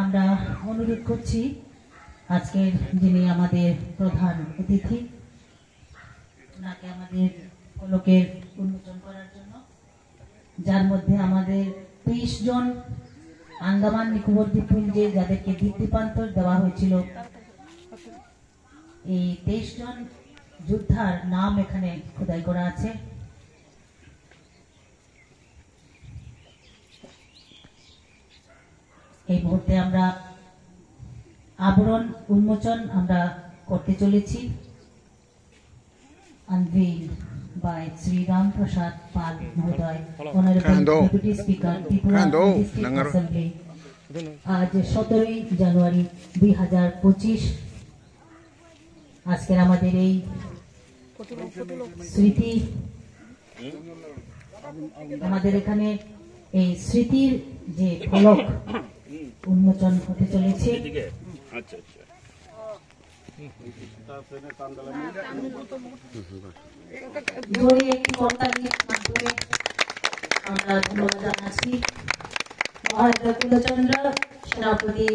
আমরা অনুরোধ করছি আজকের যিনি আমাদের প্রধান অতিথি ওনাকে আমাদের ফলকের উন্মোচন করার জন্য, যার মধ্যে আমাদের 23 জন আন্দামান নিকোবর দ্বীপপুঞ্জে যাদেরকে দ্বীপান্তর দেওয়া হয়েছিল, এই 23 জন যোদ্ধার নাম এখানে খোদাই করা আছে। এই মুহূর্তে আমরা আবরণ উন্মোচন আমরা করতে চলেছি। Unveiled by Sri Ram Prasad Pal Mahoday, Honorable Deputy Speaker, Tripura District Assembly, আজ 17 জানুয়ারি 2025 আজকের আমাদের এই স্মৃতি, আমাদের এখানে এই স্মৃতির যে ফলক উন্মোচন হতে চলেছে। আমরা ধন্যবাদ জানাচ্ছি মহারাজা কুলচন্দ্র সেনাপতি